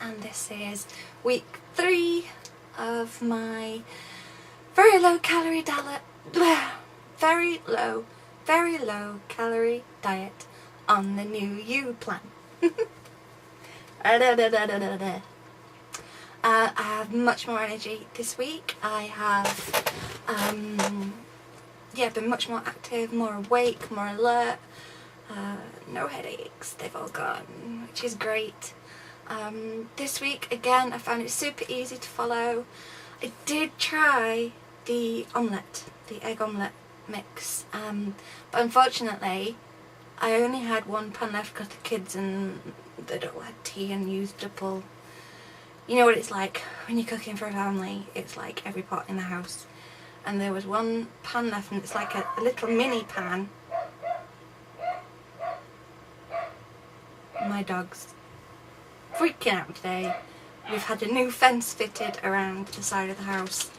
and this is week 3 of my very low calorie very low calorie diet on the New You plan. I have much more energy this week. I have been much more active, more awake, more alert. No headaches, they've all gone, which is great. This week again I found it super easy to follow. I did try the egg omelette mix, but unfortunately I only had one pan left because the kids and they'd all had tea and used up all. You know what it's like when you're cooking for a family, it's like every pot in the house. And there was one pan left, and it's like a little mini pan. My dog's freaking out today. We've had a new fence fitted around the side of the house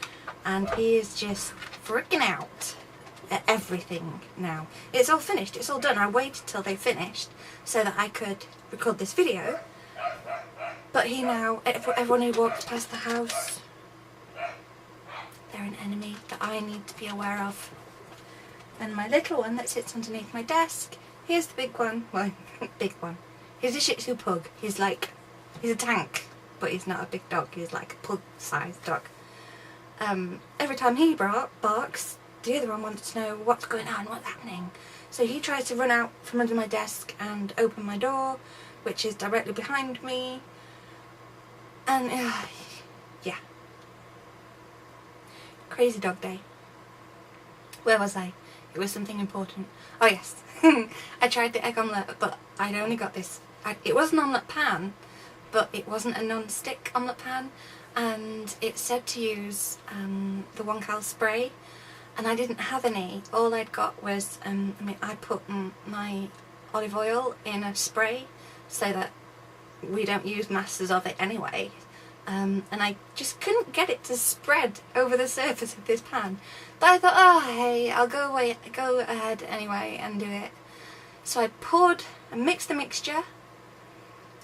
and he is just freaking out at everything now. It's all finished, it's all done. I waited till they finished so that I could record this video. But he now, everyone who walks past the house, they're an enemy that I need to be aware of. And my little one that sits underneath my desk, here's the big one. Well, big one. He's a Shih Tzu pug. He's a tank, but he's not a big dog. He's like a pug-sized dog. Every time he barks, the other one wants to know what's going on, what's happening. So he tries to run out from under my desk and open my door, which is directly behind me. And yeah, crazy dog day. Where was I? It was something important. Oh yes, I tried the egg omelette, but I'd only got this. It was an omelette pan, but it wasn't a non-stick omelette pan, and it said to use the 1 cal spray, and I didn't have any. All I'd got was I put my olive oil in a spray so that we don't use masses of it anyway, and I just couldn't get it to spread over the surface of this pan. But I thought, oh hey, I'll go ahead anyway and do it. So I mixed the mixture.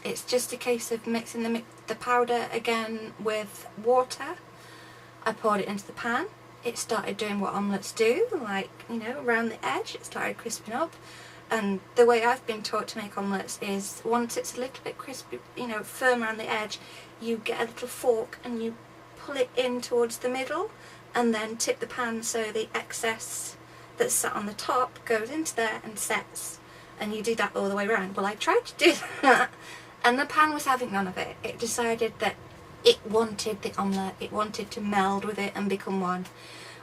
It's just a case of mixing the powder again with water. I poured it into the pan. It started doing what omelettes do, like, you know, around the edge. It started crisping up. And the way I've been taught to make omelettes is once it's a little bit crispy, you know, firm around the edge, you get a little fork and you pull it in towards the middle and then tip the pan so the excess that's sat on the top goes into there and sets. And you do that all the way around. Well, I tried to do that and the pan was having none of it. It decided that it wanted the omelette, it wanted to meld with it and become one,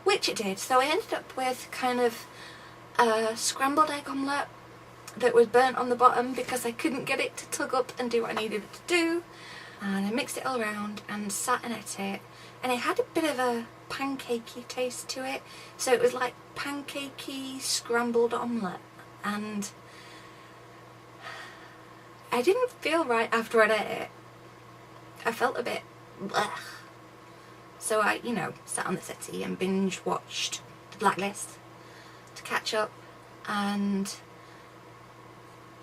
which it did. So I ended up with kind of a scrambled egg omelette that was burnt on the bottom because I couldn't get it to tug up and do what I needed it to do. And I mixed it all around and sat and ate it, and it had a bit of a pancakey taste to it. So it was like pancakey scrambled omelette, and I didn't feel right after I ate it. I felt a bit blech. So I, you know, sat on the settee and binge watched The Blacklist to catch up, and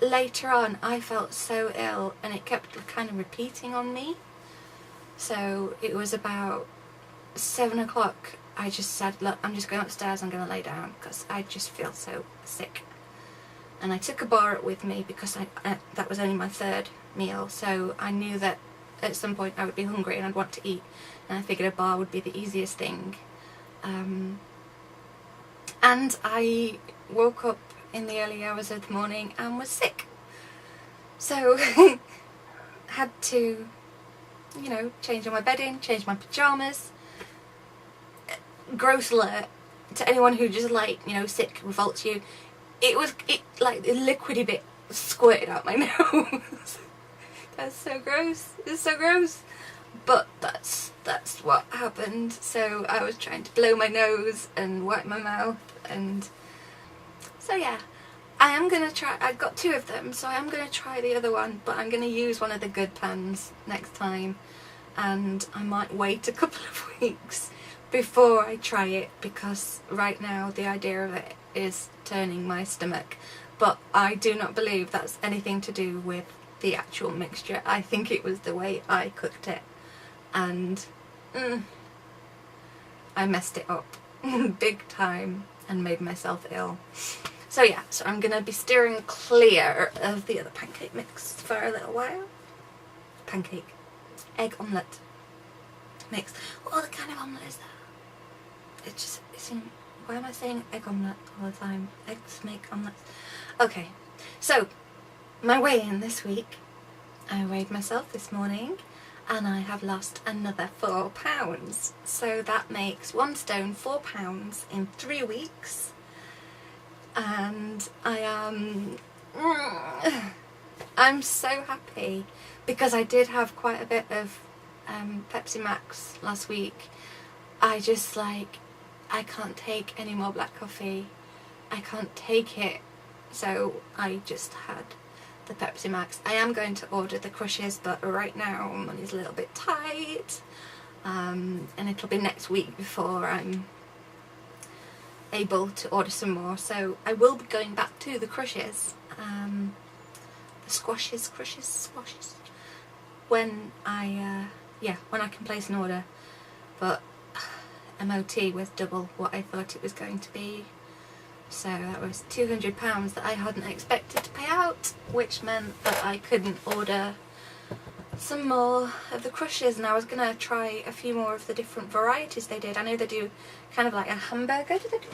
later on I felt so ill and it kept kind of repeating on me. So it was about 7 o'clock. I just said, look, I'm just going upstairs, I'm going to lay down because I just feel so sick. And I took a bar with me because that was only my 3rd meal, so I knew that at some point I would be hungry and I'd want to eat, and I figured a bar would be the easiest thing. And I woke up in the early hours of the morning and was sick. So had to, you know, change all my bedding, change my pyjamas. Gross alert to anyone who just, like, you know, sick revolts you. It like the liquidy bit squirted out my nose. That's so gross. It's so gross. But that's what happened. So I was trying to blow my nose and wipe my mouth, and so yeah, I am gonna try. I've got 2 of them, so I am gonna try the other one, but I'm gonna use one of the good pans next time, and I might wait a couple of weeks before I try it, because right now the idea of it is turning my stomach. But I do not believe that's anything to do with the actual mixture. I think it was the way I cooked it, and I messed it up big time and made myself ill. So yeah, so I'm gonna be steering clear of the other pancake mix for a little while. Pancake, egg omelette mix. What other kind of omelette is that? Why am I saying egg omelette all the time? Eggs make omelettes. Okay, so my weigh-in this week. I weighed myself this morning and I have lost another 4 pounds. So that makes 1 stone 4 pounds in 3 weeks. And I'm so happy because I did have quite a bit of Pepsi Max last week. I can't take any more black coffee. I can't take it. So I just had the Pepsi Max. I am going to order the Crushes, but right now money's a little bit tight. And it'll be next week before I'm able to order some more. So I will be going back to the Crushes, the squashes, when I can place an order. But MOT was double what I thought it was going to be. So that was £200 that I hadn't expected to pay out, which meant that I couldn't order some more of the Crushes, and I was going to try a few more of the different varieties they did. I know they do kind of like a hamburger. Do they do?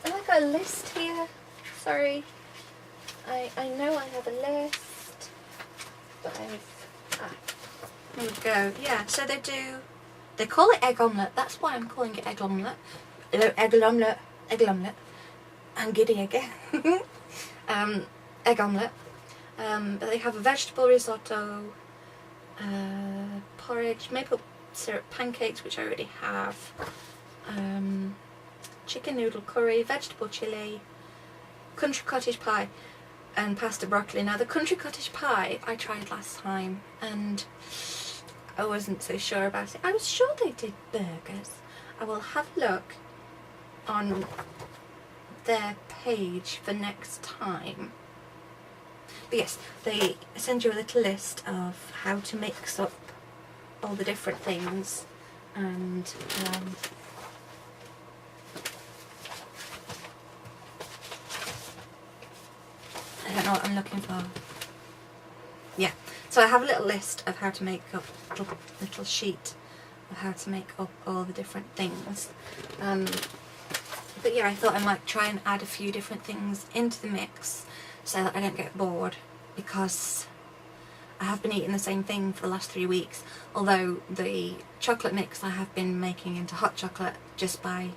Have I got a list here? Sorry. I know I have a list, but here we go. Yeah, so they call it egg omelette. That's why I'm calling it egg omelette. Egg omelette. I'm giddy again. Egg omelette. But they have a vegetable risotto, porridge, maple syrup pancakes, which I already have, chicken noodle curry, vegetable chilli, country cottage pie, and pasta broccoli. Now the country cottage pie I tried last time and I wasn't so sure about it. I was sure they did burgers. I will have a look on their page for next time. But yes, they send you a little list of how to mix up all the different things, and I don't know what I'm looking for. Yeah, so I have a little list of how to make up, little sheet of how to make up all the different things. But yeah, I thought I might try and add a few different things into the mix so that I don't get bored, because I have been eating the same thing for the last 3 weeks. Although the chocolate mix I have been making into hot chocolate just by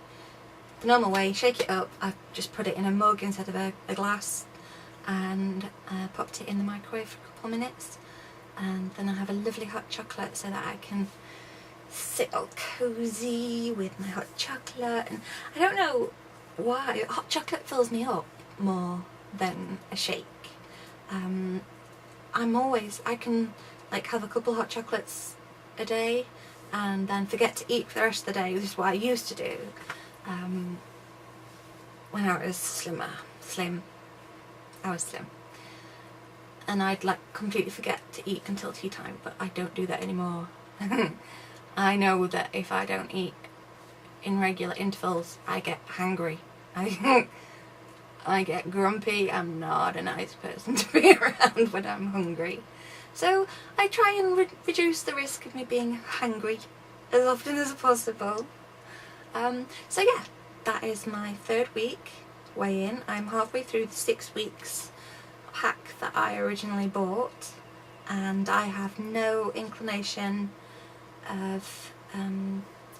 the normal way, shake it up. I've just put it in a mug instead of a glass, and popped it in the microwave for a couple of minutes, and then I have a lovely hot chocolate so that I can sit all cozy with my hot chocolate. And I don't know why hot chocolate fills me up more than a shake. I can like have a couple hot chocolates a day and then forget to eat for the rest of the day, which is what I used to do when I was slim. I was slim, and I'd like completely forget to eat until tea time, but I don't do that anymore. I know that if I don't eat in regular intervals, I get hangry. I get grumpy. I'm not a nice person to be around when I'm hungry. So I try and reduce the risk of me being hungry as often as possible. So yeah, that is my 3rd week weigh-in. I'm halfway through the 6 weeks pack that I originally bought, and I have no inclination of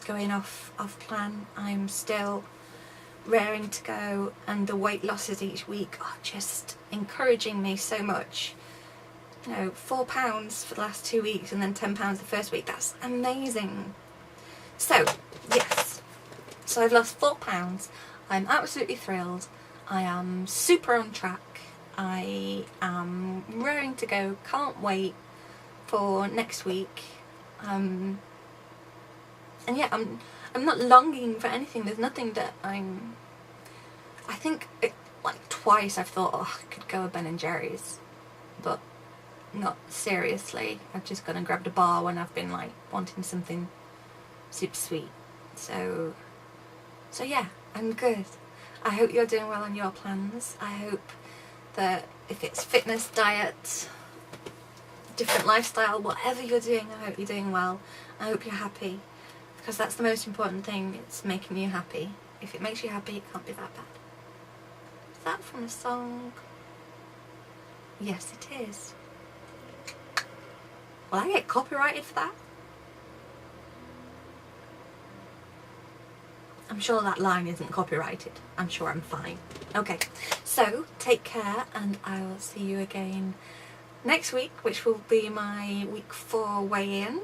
going off plan. I'm still raring to go, and the weight losses each week are just encouraging me so much. You know, 4 pounds for the last 2 weeks and then 10 pounds the first week. That's amazing. So yes, so I've lost 4 pounds. I'm absolutely thrilled. I am super on track. I am raring to go. Can't wait for next week. And yeah, I'm not longing for anything. There's nothing that I think like twice I've thought, oh, I could go with Ben and Jerry's, but not seriously. I've just gone and grabbed a bar when I've been like wanting something super sweet. So yeah, I'm good. I hope you're doing well on your plans. I hope that if it's fitness, diet, different lifestyle, whatever you're doing, I hope you're doing well. I hope you're happy, because that's the most important thing. It's making you happy. If it makes you happy, it can't be that bad. Is that from a song? Yes, it is. Will I get copyrighted for that? I'm sure that line isn't copyrighted. I'm sure I'm fine. Okay, so take care, and I will see you again next week, which will be my week 4 weigh-in,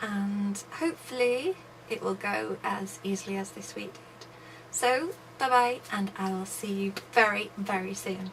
and hopefully it will go as easily as this week did. So bye bye, and I will see you very, very soon.